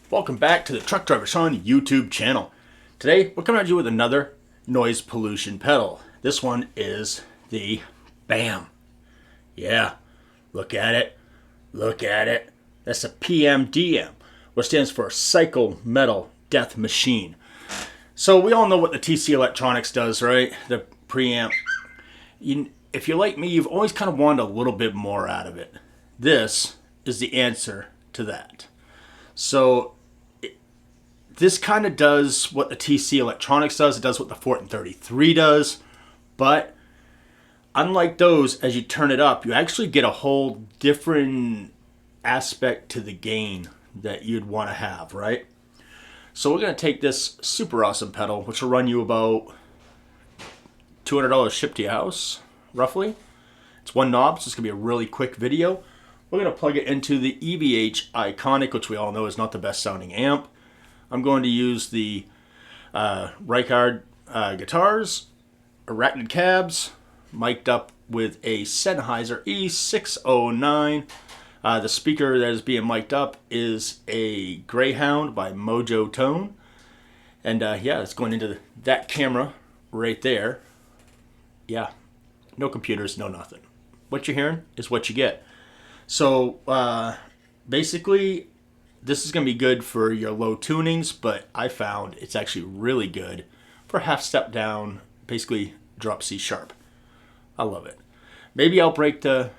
Welcome back to the Truck Driver Sean YouTube channel. Today we're coming at you with another noise pollution pedal. This one is the BAM. Yeah, look at it. Look at it. That's a PMDM, which stands for Psycho Metal Death Machine. So we all know what the TC Electronics does, right? The preamp. If you're like me, you've always kind of wanted a little bit more out of it. This is the answer to that. So this kind of does what the TC Electronics does. It does what the Fortin 33 does. But unlike those, as you turn it up, you actually get a whole different aspect to the gain that you'd want to have, right? So we're going to take this super awesome pedal, which will run you about $200 shipped to your house, roughly. It's one knob, so it's going to be a really quick video. We're going to plug it into the EVH Iconic, which we all know is not the best sounding amp. I'm going to use the Reichard guitars, Arachnid cabs, mic'd up with a Sennheiser E609. The speaker that is being mic'd up is a Greyhound by Mojo Tone. And yeah, it's going into that camera right there. Yeah, no computers, no nothing. What you're hearing is what you get. So basically, this is going to be good for your low tunings, but I found it's actually really good for half step down, basically drop C sharp. I love it. Maybe I'll break the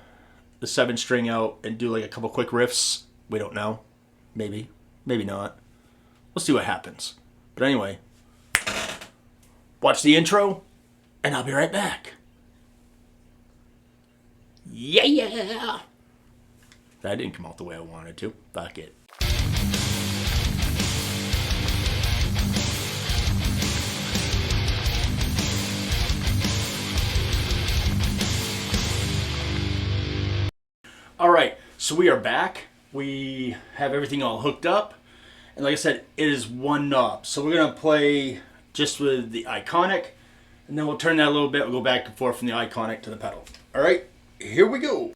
7-string out and do like a couple quick riffs. We don't know. Maybe. Maybe not. We'll see what happens. But anyway, watch the intro, and I'll be right back. Yeah! That didn't come out the way I wanted to. Fuck it. Alright, so we are back. We have everything all hooked up. And like I said, it is one knob. So we're going to play just with the Iconic. And then we'll turn that a little bit. We'll go back and forth from the Iconic to the pedal. Alright, here we go.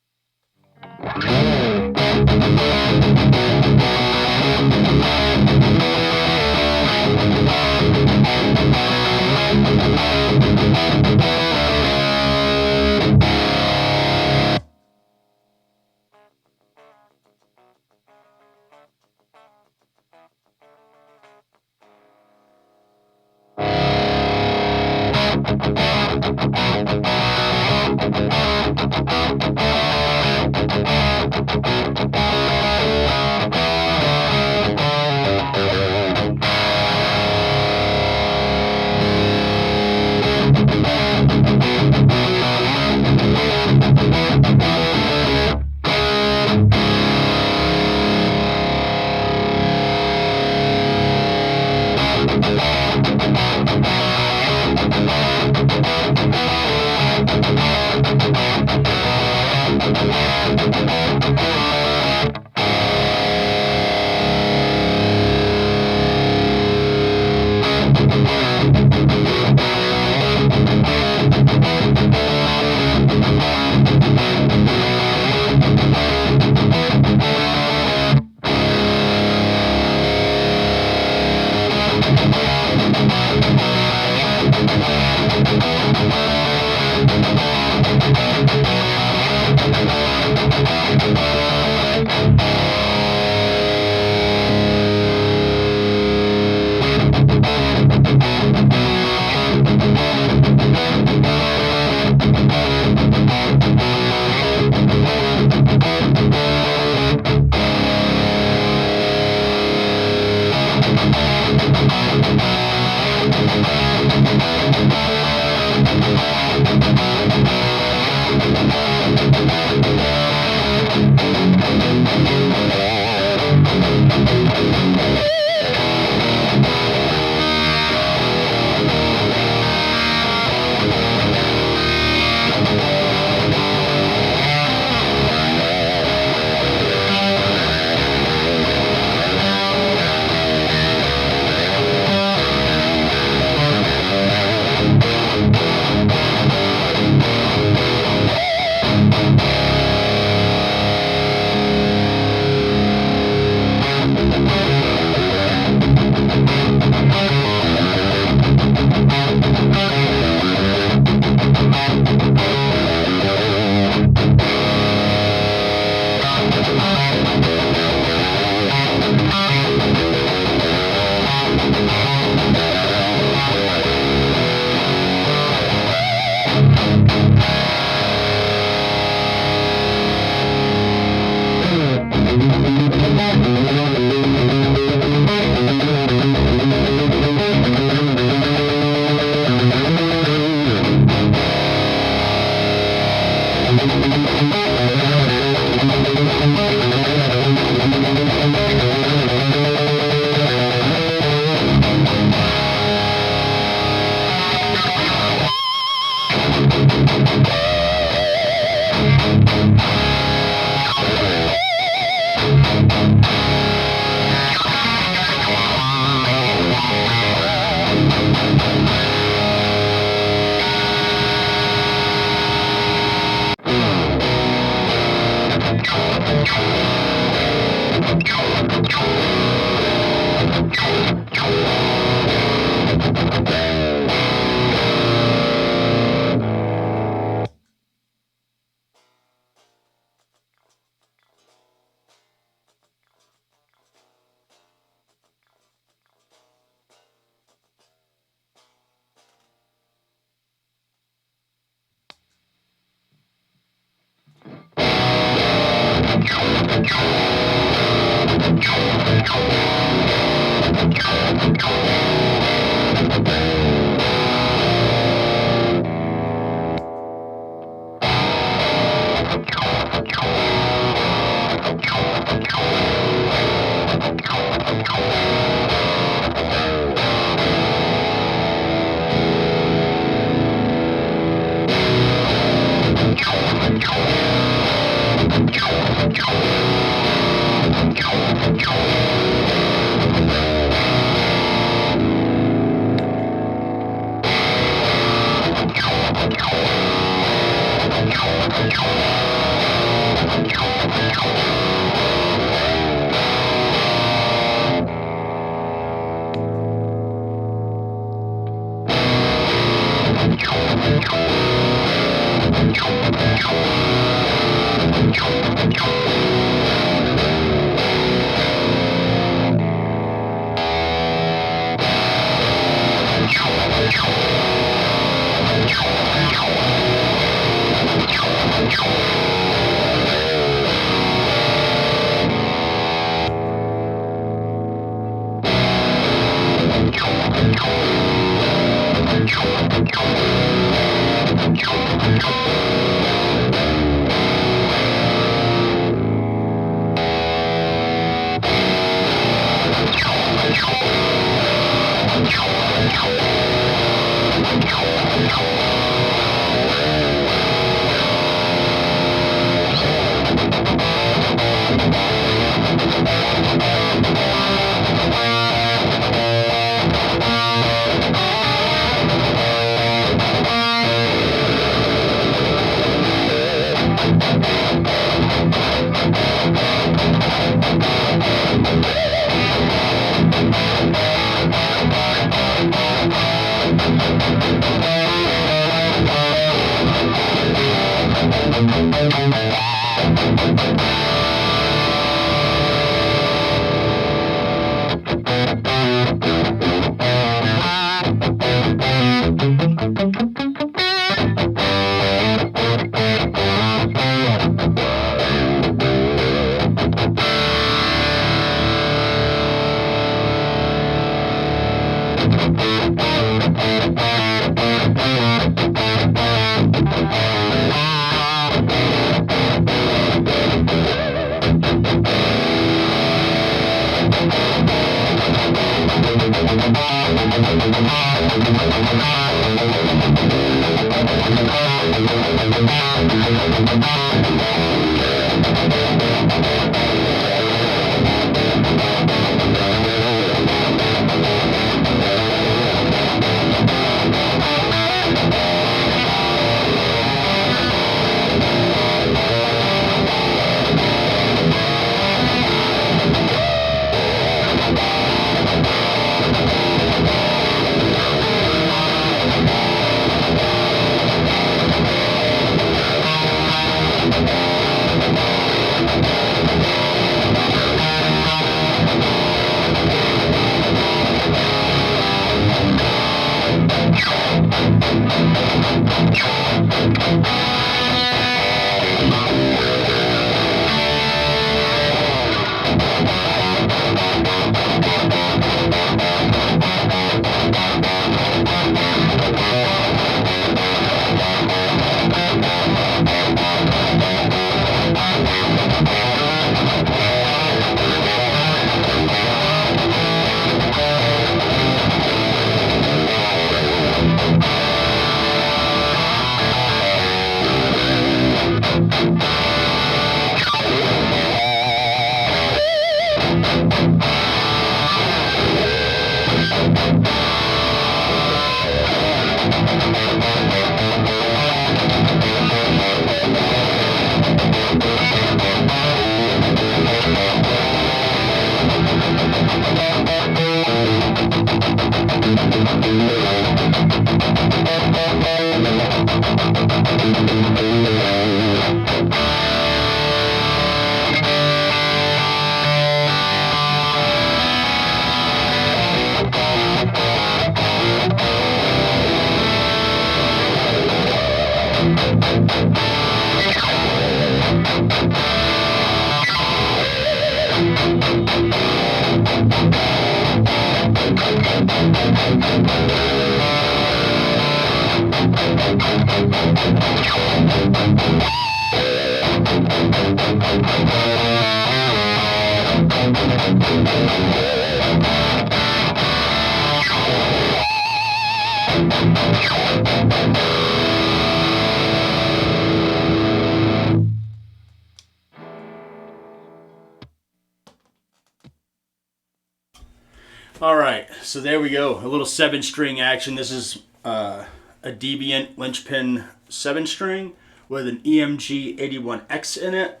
All right, so there we go. A little 7-string action. This is a Debian Lynchpin 7-string with an EMG 81X in it.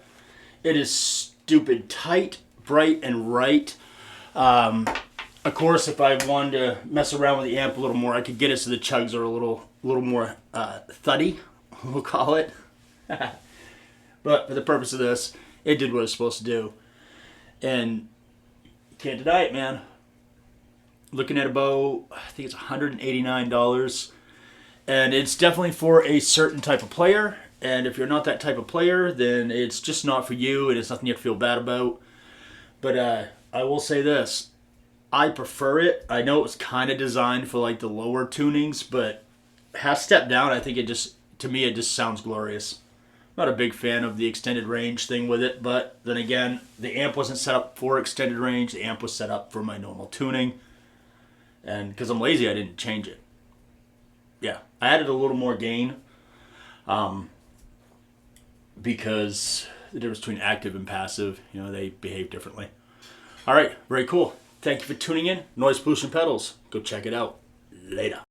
It is stupid tight, bright, and right. Of course, if I wanted to mess around with the amp a little more, I could get it so the chugs are a little more thuddy, we'll call it. But for the purpose of this, it did what it's supposed to do. And you can't deny it, man. Looking at about, I think it's $189. And it's definitely for a certain type of player. And if you're not that type of player, then it's just not for you, and it's nothing you have to feel bad about. But I will say this. I prefer it. I know it was kind of designed for like the lower tunings, but half step down, I think it just, to me, it just sounds glorious. Not a big fan of the extended range thing with it, but then again, the amp wasn't set up for extended range. The amp was set up for my normal tuning. And because I'm lazy, I didn't change it. Yeah, I added a little more gain because the difference between active and passive, they behave differently. All right, very cool. Thank you for tuning in. Noise Pollution Pedals. Go check it out. Later.